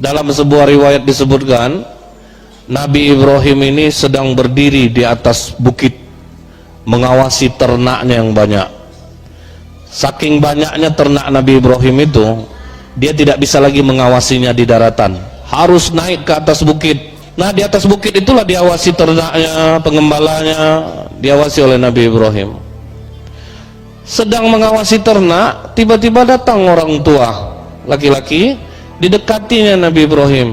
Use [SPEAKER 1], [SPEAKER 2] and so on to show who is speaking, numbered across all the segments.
[SPEAKER 1] Dalam sebuah riwayat disebutkan Nabi Ibrahim ini sedang berdiri di atas bukit mengawasi ternaknya yang banyak. Saking banyaknya ternak Nabi Ibrahim itu, dia tidak bisa lagi mengawasinya di daratan, harus naik ke atas bukit. Nah, di atas bukit itulah diawasi ternaknya, pengembalanya diawasi oleh Nabi Ibrahim. Sedang mengawasi ternak, tiba-tiba datang orang tua laki-laki, didekatinya Nabi Ibrahim.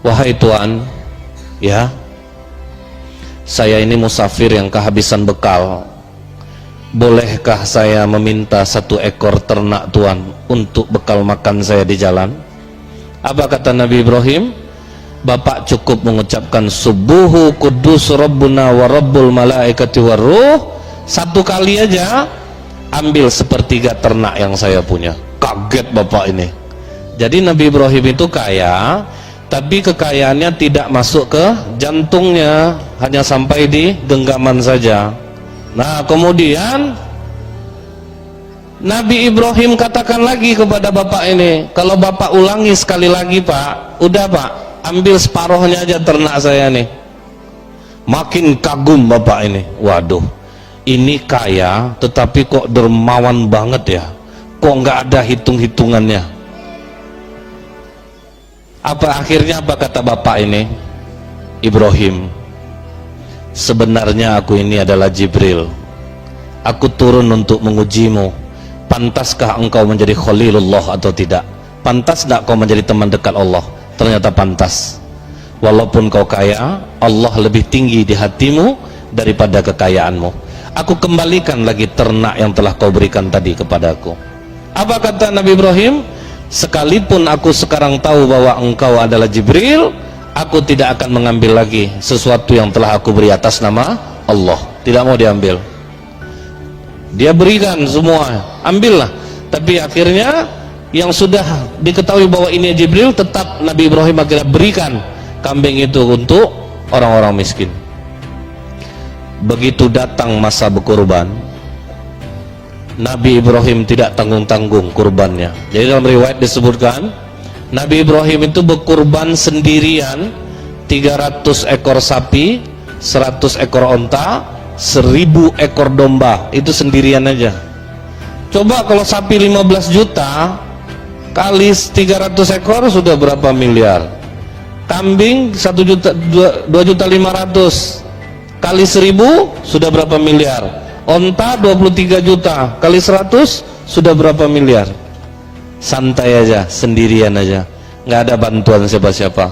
[SPEAKER 1] Wahai Tuan, ya, saya ini musafir yang kehabisan bekal. Bolehkah saya meminta 1 ekor ternak Tuan untuk bekal makan saya di jalan? Apa kata Nabi Ibrahim? Bapak cukup mengucapkan Subuhu Kudus Rabbuna wa Rabbul Malaikati Waruh 1 kali aja, ambil 1/3 ternak yang saya punya. Kaget bapak ini. Jadi Nabi Ibrahim itu kaya, tapi kekayaannya tidak masuk ke jantungnya, hanya sampai di genggaman saja. Nah, kemudian Nabi Ibrahim katakan lagi kepada bapak ini, kalau bapak ulangi sekali lagi Pak, udah Pak, ambil separuhnya aja ternak saya nih. Makin kagum bapak ini. Waduh, ini kaya tetapi kok dermawan banget ya, kok nggak ada hitung-hitungannya. Apa akhirnya, apa kata bapak ini? Ibrahim, sebenarnya aku ini adalah Jibril. Aku turun untuk mengujimu. Pantaskah engkau menjadi Khalilullah atau tidak? Pantas tidak kau menjadi teman dekat Allah? Ternyata pantas. Walaupun kau kaya, Allah lebih tinggi di hatimu daripada kekayaanmu. Aku kembalikan lagi ternak yang telah kau berikan tadi kepadaku. Apa kata Nabi Ibrahim? Sekalipun aku sekarang tahu bahwa engkau adalah Jibril, aku tidak akan mengambil lagi sesuatu yang telah aku beri atas nama Allah. Tidak mau diambil. Dia berikan semua, ambillah. Tapi akhirnya yang sudah diketahui bahwa ini Jibril, tetap Nabi Ibrahim akhirnya berikan kambing itu untuk orang-orang miskin. Begitu datang masa berkurban, Nabi Ibrahim tidak tanggung-tanggung kurbannya. Jadi dalam riwayat disebutkan Nabi Ibrahim itu berkurban sendirian 300 ekor sapi, 100 ekor onta, 1000 ekor domba. Itu sendirian aja. Coba kalau sapi 15 juta kali 300 ekor sudah berapa miliar? Kambing 1 juta, 2.500.000 kali 1000 sudah berapa miliar? Onta 23 juta kali 100 sudah berapa miliar? Santai aja, sendirian aja, nggak ada bantuan siapa-siapa.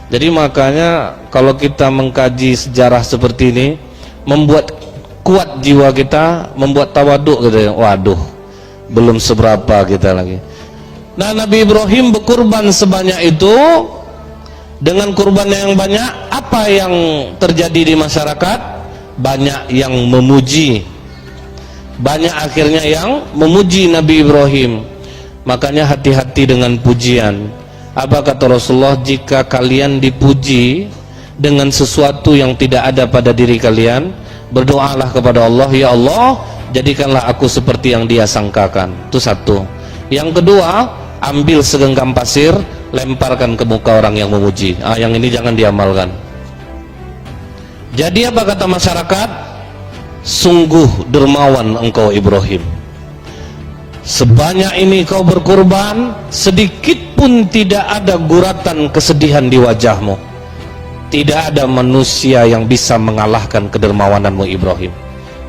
[SPEAKER 1] Jadi makanya kalau kita mengkaji sejarah seperti ini, membuat kuat jiwa kita, membuat tawaduk gitu. Waduh, belum seberapa kita lagi. Nah, Nabi Ibrahim berkurban sebanyak itu. Dengan kurbannya yang banyak, apa yang terjadi di masyarakat? Banyak yang memuji, banyak akhirnya yang memuji Nabi Ibrahim. Makanya hati-hati dengan pujian. Apa kata Rasulullah? Jika kalian dipuji dengan sesuatu yang tidak ada pada diri kalian, berdoalah kepada Allah, ya Allah, jadikanlah aku seperti yang dia sangkakan. Itu satu. Yang kedua, ambil segenggam pasir, lemparkan ke muka orang yang memuji. Yang ini jangan diamalkan. Jadi apa kata masyarakat? Sungguh dermawan engkau Ibrahim. Sebanyak ini kau berkurban, sedikit pun tidak ada guratan kesedihan di wajahmu. Tidak ada manusia yang bisa mengalahkan kedermawananmu Ibrahim.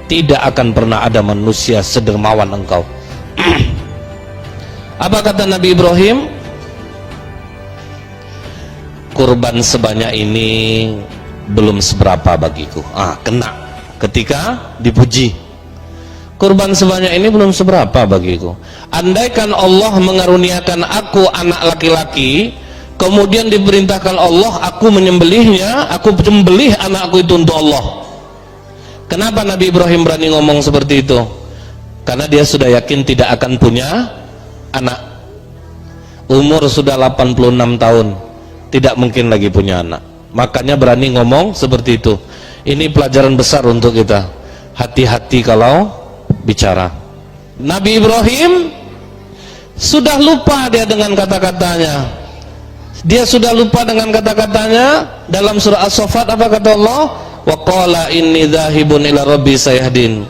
[SPEAKER 1] Tidak akan pernah ada manusia sedermawan engkau. Apa kata Nabi Ibrahim? Kurban sebanyak ini belum seberapa bagiku. Kena ketika dipuji. Kurban sebanyak ini belum seberapa bagiku. Andaikan Allah mengaruniakan aku anak laki-laki, kemudian diperintahkan Allah aku menyembelihnya, aku menyembelih anakku itu untuk Allah. Kenapa Nabi Ibrahim berani ngomong seperti itu? Karena dia sudah yakin tidak akan punya anak. Umur sudah 86 tahun, tidak mungkin lagi punya anak. Makanya berani ngomong seperti itu. Ini pelajaran besar untuk kita. Hati-hati kalau bicara. Nabi Ibrahim sudah lupa dia dengan kata-katanya. Dia sudah lupa dengan kata-katanya. Dalam surah As-Saffat apa kata Allah? Wa qala inni dzahibun ila rabbi sayahdin.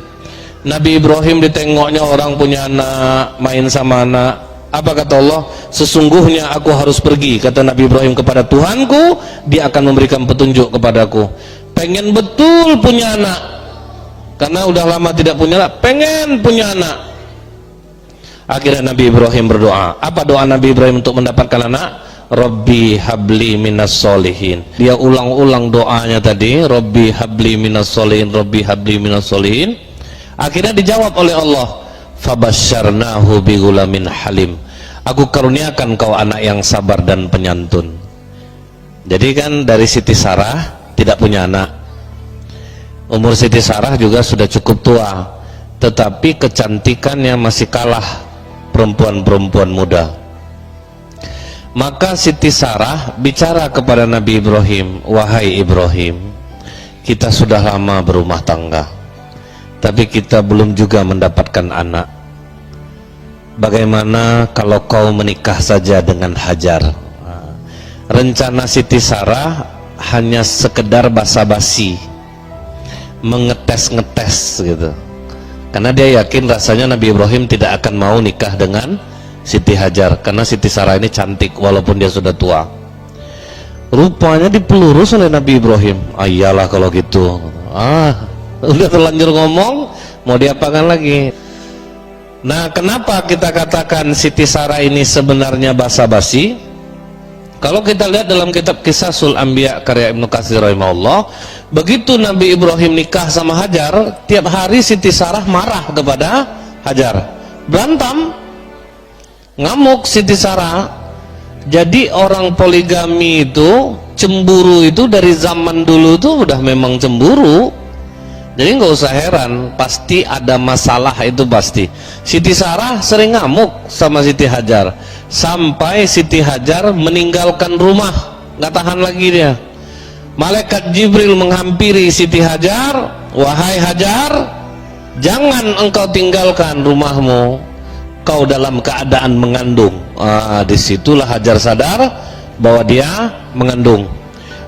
[SPEAKER 1] Nabi Ibrahim ditengoknya orang punya anak, main sama anak. Apa kata Allah? Sesungguhnya aku harus pergi, kata Nabi Ibrahim, kepada Tuhanku, dia akan memberikan petunjuk kepadaku. Pengen betul punya anak, karena udah lama tidak punya anak, pengen punya anak. Akhirnya Nabi Ibrahim berdoa. Apa doa Nabi Ibrahim untuk mendapatkan anak? Rabbi habli minas solihin. Dia ulang-ulang doanya tadi, Rabbi habli minas solihin, Rabbi habli minas solihin. Akhirnya dijawab oleh Allah, fabasyarnahu bigulamin halim. Aku karuniakan kau anak yang sabar dan penyantun. Jadi kan dari Siti Sarah tidak punya anak. Umur Siti Sarah juga sudah cukup tua, tetapi kecantikannya masih kalah perempuan-perempuan muda. Maka Siti Sarah bicara kepada Nabi Ibrahim, wahai Ibrahim, kita sudah lama berumah tangga, tapi kita belum juga mendapatkan anak. Bagaimana kalau kau menikah saja dengan Hajar? Rencana Siti Sarah hanya sekedar basa-basi, mengetes-ngetes gitu, karena dia yakin rasanya Nabi Ibrahim tidak akan mau nikah dengan Siti Hajar, karena Siti Sarah ini cantik walaupun dia sudah tua. Rupanya dipelurus oleh Nabi Ibrahim. Iyalah kalau gitu, udah terlanjur ngomong, mau diapakan lagi? Nah, kenapa kita katakan Siti Sarah ini sebenarnya basa-basi? Kalau kita lihat dalam kitab Qisasul Anbiya karya Ibnu Katsir rahimahullah, begitu Nabi Ibrahim nikah sama Hajar, tiap hari Siti Sarah marah kepada Hajar, berantem, ngamuk Siti Sarah. Jadi orang poligami itu, cemburu itu dari zaman dulu tuh udah memang cemburu. Jadi nggak usah heran, pasti ada masalah, itu pasti. Siti Sarah sering ngamuk sama Siti Hajar, sampai Siti Hajar meninggalkan rumah, nggak tahan lagi dia. Malaikat Jibril menghampiri Siti Hajar, wahai Hajar, jangan engkau tinggalkan rumahmu, kau dalam keadaan mengandung. Disitulah Hajar sadar bahwa dia mengandung.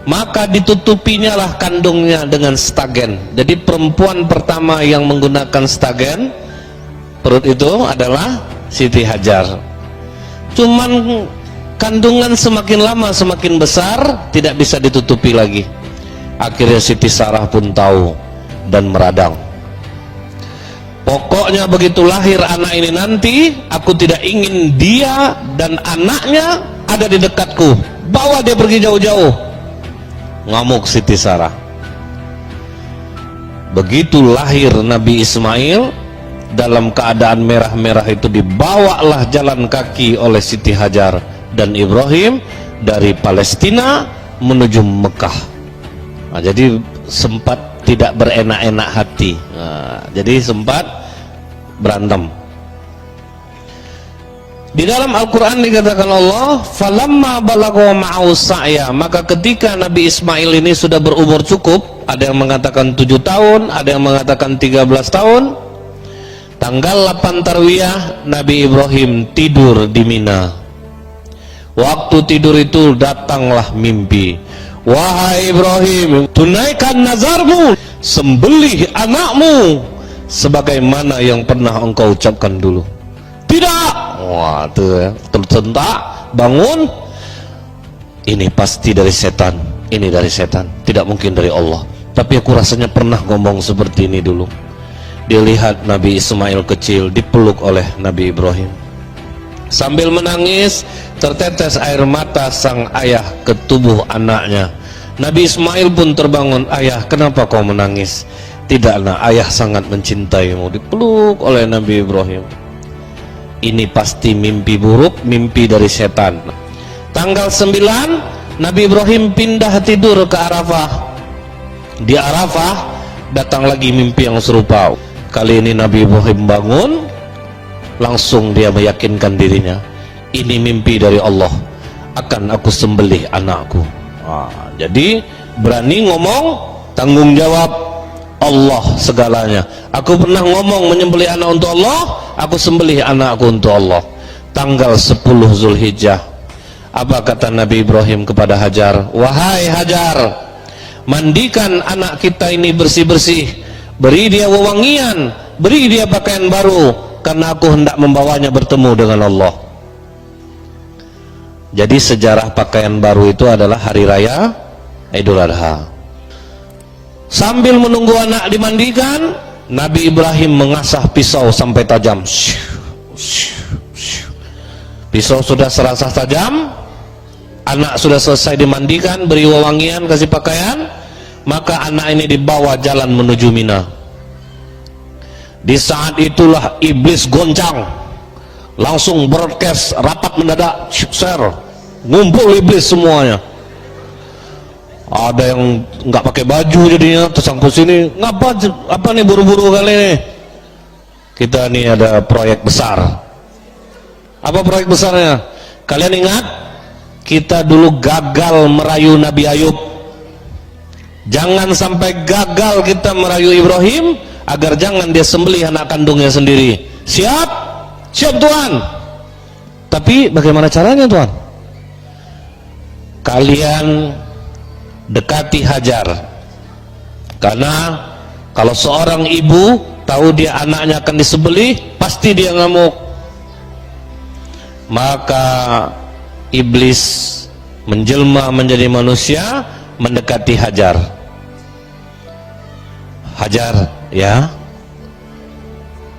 [SPEAKER 1] Maka ditutupinya lah kandungnya dengan stagen. Jadi perempuan pertama yang menggunakan stagen perut itu adalah Siti Hajar. Cuman kandungan semakin lama semakin besar, tidak bisa ditutupi lagi. Akhirnya Siti Sarah pun tahu dan meradang. Pokoknya begitu lahir anak ini nanti, aku tidak ingin dia dan anaknya ada di dekatku, bawa dia pergi jauh-jauh. Ngamuk Siti Sarah. Begitu lahir Nabi Ismail, dalam keadaan merah-merah itu dibawalah jalan kaki oleh Siti Hajar dan Ibrahim dari Palestina menuju Mekah. Jadi sempat tidak berenak-enak hati. Jadi sempat berantem. Di dalam Al-Quran dikatakan Allah, falamma balagha ma'u sa'ya, maka ketika Nabi Ismail ini sudah berumur cukup, ada yang mengatakan 7 tahun, ada yang mengatakan 13 tahun, tanggal 8 Tarwiyah Nabi Ibrahim tidur di Mina. Waktu tidur itu datanglah mimpi, wahai Ibrahim, tunaikan nazarmu, sembelih anakmu sebagaimana yang pernah engkau ucapkan dulu. Tidak. Wah, tuh ya, tersentak, bangun. Ini pasti dari setan. Ini dari setan, tidak mungkin dari Allah. Tapi aku rasanya pernah ngomong seperti ini dulu. Dilihat Nabi Ismail kecil dipeluk oleh Nabi Ibrahim. Sambil menangis, tertetes air mata sang ayah ke tubuh anaknya. Nabi Ismail pun terbangun. Ayah, kenapa kau menangis? Tidaklah, ayah sangat mencintaimu. Dipeluk oleh Nabi Ibrahim. Ini pasti mimpi buruk, mimpi dari setan. Tanggal 9 Nabi Ibrahim pindah tidur ke Arafah. Di Arafah datang lagi mimpi yang serupa. Kali ini Nabi Ibrahim bangun, langsung dia meyakinkan dirinya, ini mimpi dari Allah, akan aku sembelih anakku. Jadi berani ngomong, tanggung jawab Allah segalanya. Aku pernah ngomong menyembelih anak untuk Allah, aku sembelih anakku untuk Allah. Tanggal 10 Zulhijjah Apa kata Nabi Ibrahim kepada Hajar? Wahai Hajar, mandikan anak kita ini bersih-bersih, beri dia wewangian, beri dia pakaian baru, karena aku hendak membawanya bertemu dengan Allah. Jadi sejarah pakaian baru itu adalah hari raya Idul Adha. Sambil menunggu anak dimandikan, Nabi Ibrahim mengasah pisau sampai tajam. Pisau sudah serasa tajam, anak sudah selesai dimandikan, beri wewangian, kasih pakaian, maka anak ini dibawa jalan menuju Mina. Di saat itulah iblis goncang, langsung broadcast, rapat mendadak, share, ngumpul iblis semuanya. Ada yang nggak pakai baju jadinya tersangkut sini, ngapa apa nih buru-buru kali ini? Kita nih ada proyek besar. Apa proyek besarnya? Kalian ingat? Kita dulu gagal merayu Nabi Ayub. Jangan sampai gagal kita merayu Ibrahim, agar jangan dia sembelih anak kandungnya sendiri. Siap? Siap Tuhan. Tapi bagaimana caranya Tuhan? Kalian dekati Hajar, karena kalau seorang ibu tahu dia anaknya akan disembelih, pasti dia ngamuk. Maka iblis menjelma menjadi manusia, mendekati Hajar. Hajar, ya,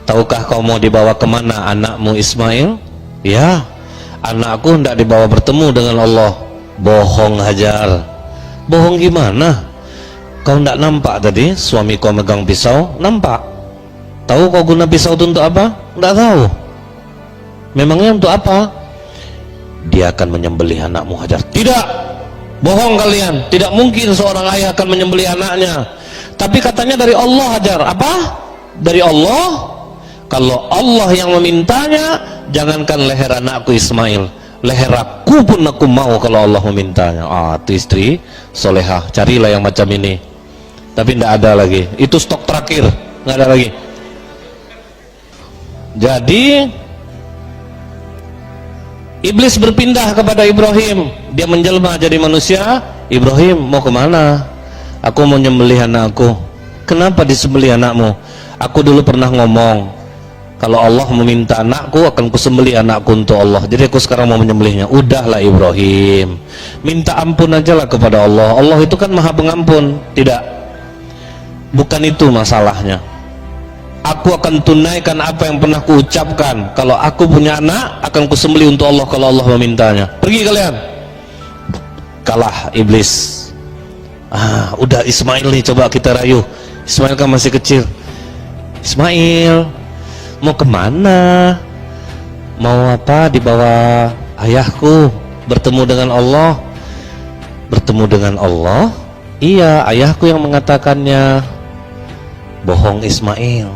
[SPEAKER 1] tahukah kau mau dibawa kemana anakmu Ismail? Ya, anakku hendak dibawa bertemu dengan Allah. Bohong Hajar. Bohong gimana? Kau tidak nampak tadi suami kau megang pisau? Nampak. Tahu kau guna pisau itu untuk apa? Tidak tahu. Memangnya untuk apa? Dia akan menyembelih anakmu Hajar. Tidak. Bohong kalian. Tidak mungkin seorang ayah akan menyembelih anaknya. Tapi katanya dari Allah Hajar. Apa? Dari Allah? Kalau Allah yang memintanya, jangankan leher anakku Ismail, leher aku pun aku mau kalau Allah memintanya. Itu istri solehah, carilah yang macam ini. Tapi tidak ada lagi, itu stok terakhir, nggak ada lagi. Jadi iblis berpindah kepada Ibrahim, dia menjelma jadi manusia. Ibrahim, mau kemana? Aku mau nyembelih anakku. Kenapa disembelih anakmu? Aku dulu pernah ngomong, kalau Allah meminta anakku, akan kusembelih anakku untuk Allah. Jadi aku sekarang mau menyembelihnya. Udahlah Ibrahim, minta ampun aja lah kepada Allah. Allah itu kan maha pengampun. Tidak, bukan itu masalahnya. Aku akan tunaikan apa yang pernah kuucapkan. Kalau aku punya anak, akan kusembelih untuk Allah kalau Allah memintanya. Pergi kalian. Kalah iblis. Udah Ismail nih, coba kita rayu. Ismail kan masih kecil. Ismail, mau kemana? Mau apa? Dibawa ayahku bertemu dengan Allah. Bertemu dengan Allah? Iya, ayahku yang mengatakannya. Bohong Ismail.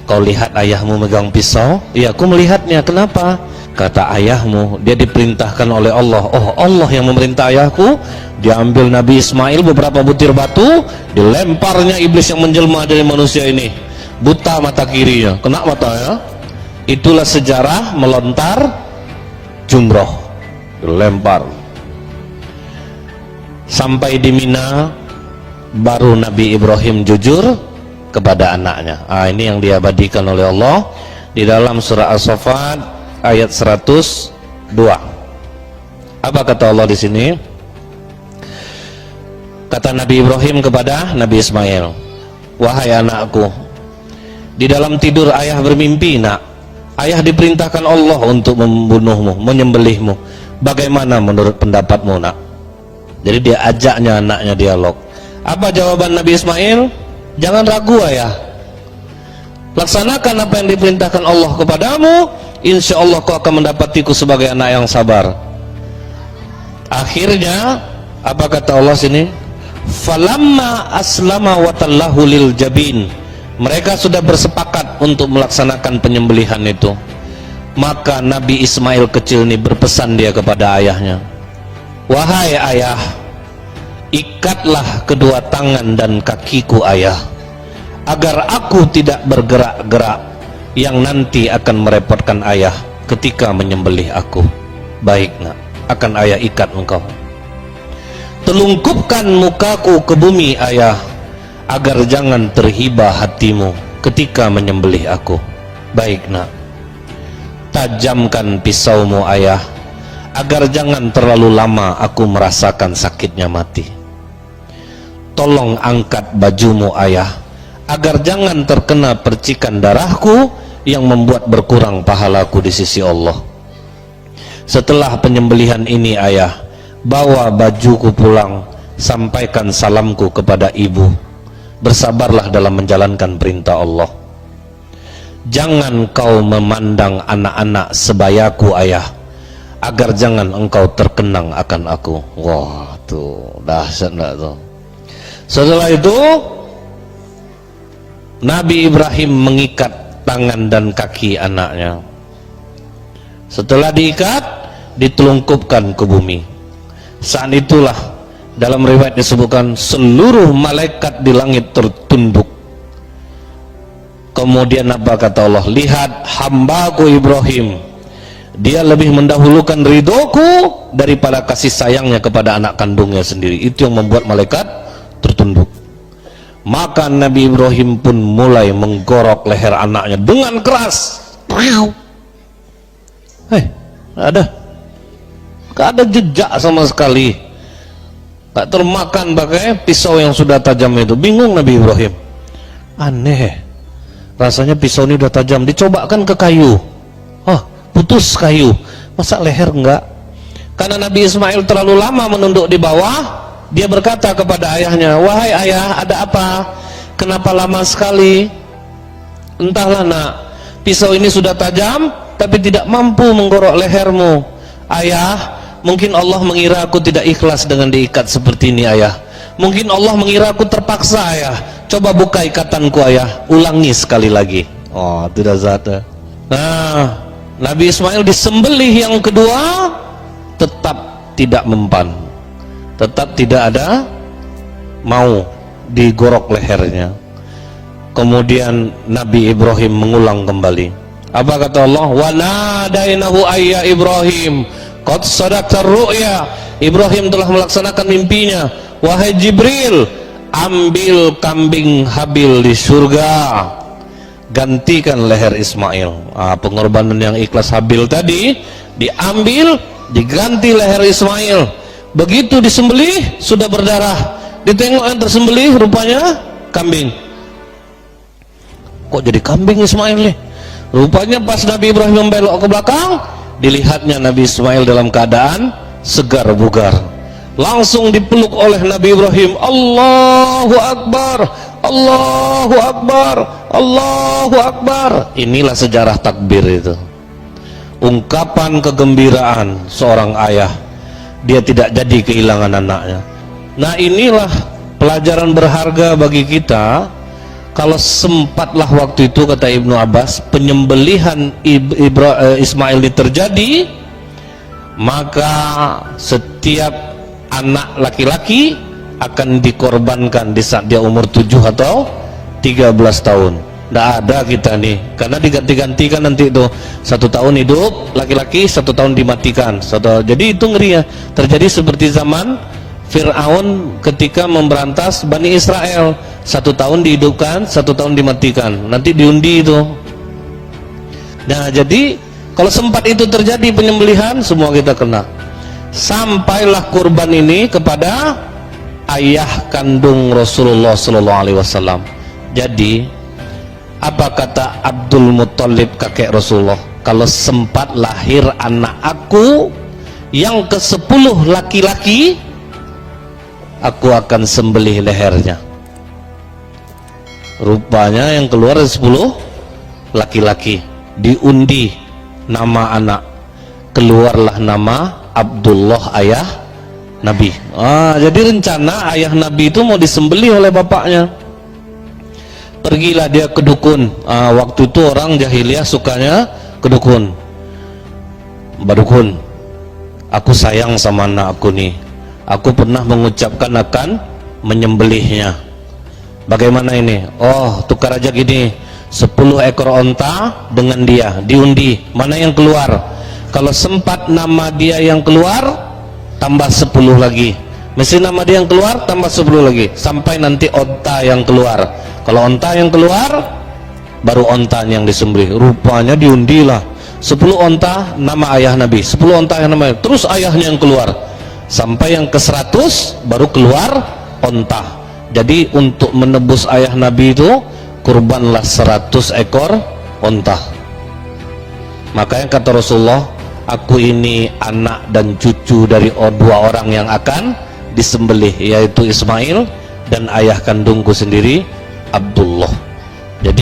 [SPEAKER 1] Kau lihat ayahmu megang pisau? Iya, aku melihatnya. Kenapa? Kata ayahmu, dia diperintahkan oleh Allah. Oh, Allah yang memerintah ayahku. Dia ambil Nabi Ismail, beberapa butir batu, dilemparnya iblis yang menjelma dari manusia ini. Buta mata kirinya, kena matanya. Itulah sejarah melontar jumroh, dilempar. Sampai di Mina, baru Nabi Ibrahim jujur kepada anaknya. Ini yang diabadikan oleh Allah di dalam surah As-Saffat ayat 102. Apa kata Allah di sini? Kata Nabi Ibrahim kepada Nabi Ismail, wahai anakku, di dalam tidur ayah bermimpi, nak. Ayah diperintahkan Allah untuk membunuhmu, menyembelihmu. Bagaimana menurut pendapatmu, nak? Jadi dia ajaknya anaknya dialog. Apa jawaban Nabi Ismail? Jangan ragu ayah. Laksanakan apa yang diperintahkan Allah kepadamu. Insya Allah kau akan mendapatiku sebagai anak yang sabar. Akhirnya apa kata Allah sini? Falamma aslama wa tallahu lil jabin. Mereka sudah bersepakat untuk melaksanakan penyembelihan itu. Maka Nabi Ismail kecil ini berpesan dia kepada ayahnya, wahai ayah, ikatlah kedua tangan dan kakiku ayah, agar aku tidak bergerak-gerak yang nanti akan merepotkan ayah ketika menyembelih aku. Baik nak. akan ayah ikat engkau. Telungkupkan mukaku ke bumi ayah, agar jangan terhibah hatimu ketika menyembelih aku. Baik nak, tajamkan pisaumu ayah, agar jangan terlalu lama aku merasakan sakitnya mati. Tolong angkat bajumu ayah, agar jangan terkena percikan darahku yang membuat berkurang pahalaku di sisi Allah. Setelah penyembelihan ini ayah, bawa bajuku pulang, sampaikan salamku kepada ibu. Bersabarlah dalam menjalankan perintah Allah. Jangan kau memandang anak-anak sebayaku ayah, agar jangan engkau terkenang akan aku. Wah, tuh dahsyat enggak tuh. Setelah itu Nabi Ibrahim mengikat tangan dan kaki anaknya. Setelah diikat, ditelungkupkan ke bumi. Saat itulah dalam riwayat disebutkan seluruh malaikat di langit tertunduk. Kemudian apa kata Allah? Lihat hambaku Ibrahim, dia lebih mendahulukan ridhoku daripada kasih sayangnya kepada anak kandungnya sendiri. Itu yang membuat malaikat tertunduk. Maka Nabi Ibrahim pun mulai menggorok leher anaknya dengan keras. Gak ada jejak sama sekali, gak termakan pakai pisau yang sudah tajam itu. Bingung Nabi Ibrahim, aneh, rasanya pisau ini udah tajam, dicobakan ke kayu, putus kayu, masa leher enggak? Karena Nabi Ismail terlalu lama menunduk di bawah, dia berkata kepada ayahnya, wahai ayah, ada apa? Kenapa lama sekali? Entahlah nak, pisau ini sudah tajam tapi tidak mampu menggorok lehermu. Ayah, mungkin Allah mengira aku tidak ikhlas dengan diikat seperti ini ayah. Mungkin Allah mengira aku terpaksa ayah. Coba buka ikatanku ayah, ulangi sekali lagi. Oh, tidak zat. Nah, Nabi Ismail disembelih yang kedua, tetap tidak mempan, tetap tidak ada mau digorok lehernya. Kemudian Nabi Ibrahim mengulang kembali. Apa kata Allah? Wa nadainahu ayya Ibrahim qad sadaqta ru'ya. Ibrahim telah melaksanakan mimpinya. Wahai Jibril, ambil kambing Habil di surga, gantikan leher Ismail. Pengorbanan yang ikhlas Habil tadi diambil, diganti leher Ismail. Begitu disembelih sudah berdarah, ditengok yang tersembelih rupanya kambing. Kok jadi kambing Ismail nih? Rupanya pas Nabi Ibrahim membelok ke belakang, dilihatnya Nabi Ismail dalam keadaan segar bugar. Langsung dipeluk oleh Nabi Ibrahim. Allahu Akbar, Allahu Akbar, Allahu Akbar. Inilah sejarah takbir itu, ungkapan kegembiraan seorang ayah, dia tidak jadi kehilangan anaknya. Nah, inilah pelajaran berharga bagi kita. Kalau sempatlah waktu itu, kata Ibnu Abbas, penyembelihan Ismail ini terjadi, maka setiap anak laki-laki akan dikorbankan di saat dia umur 7 atau 13 tahun. Tidak ada kita nih, karena diganti-gantikan nanti itu 1 tahun hidup laki-laki, 1 tahun dimatikan. Jadi itu ngeri ya. Terjadi seperti zaman Fir'aun ketika memberantas Bani Israel, 1 tahun dihidupkan, 1 tahun dimatikan, nanti diundi itu. Nah, jadi kalau sempat itu terjadi penyembelihan, semua kita kena. Sampailah kurban ini kepada ayah kandung Rasulullah SAW. Jadi apa kata Abdul Muttalib, kakek Rasulullah? Kalau sempat lahir anak aku yang ke-10 laki-laki, aku akan sembelih lehernya. Rupanya yang keluar 10 laki-laki, diundi nama anak, keluarlah nama Abdullah, ayah Nabi. Jadi rencana ayah Nabi itu mau disembelih oleh bapaknya. Pergilah dia ke dukun. Waktu itu orang jahiliyah sukanya ke dukun. Mbak dukun, aku sayang sama anak aku nih, aku pernah mengucapkan akan menyembelihnya. Bagaimana ini? Oh, tukar aja gini, 10 ekor onta dengan dia, diundi, mana yang keluar? Kalau sempat nama dia yang keluar, tambah 10 lagi. Mesti nama dia yang keluar, tambah 10 lagi. Sampai nanti onta yang keluar. Kalau onta yang keluar, baru onta yang disembelih. Rupanya diundilah 10 onta nama ayah Nabi, 10 onta yang nama, terus ayahnya yang keluar. Sampai yang ke 100, baru keluar onta. Jadi untuk menebus ayah Nabi itu, kurbanlah 100 ekor onta. Makanya kata Rasulullah, aku ini anak dan cucu dari dua orang yang akan disembelih, yaitu Ismail dan ayah kandungku sendiri Abdullah.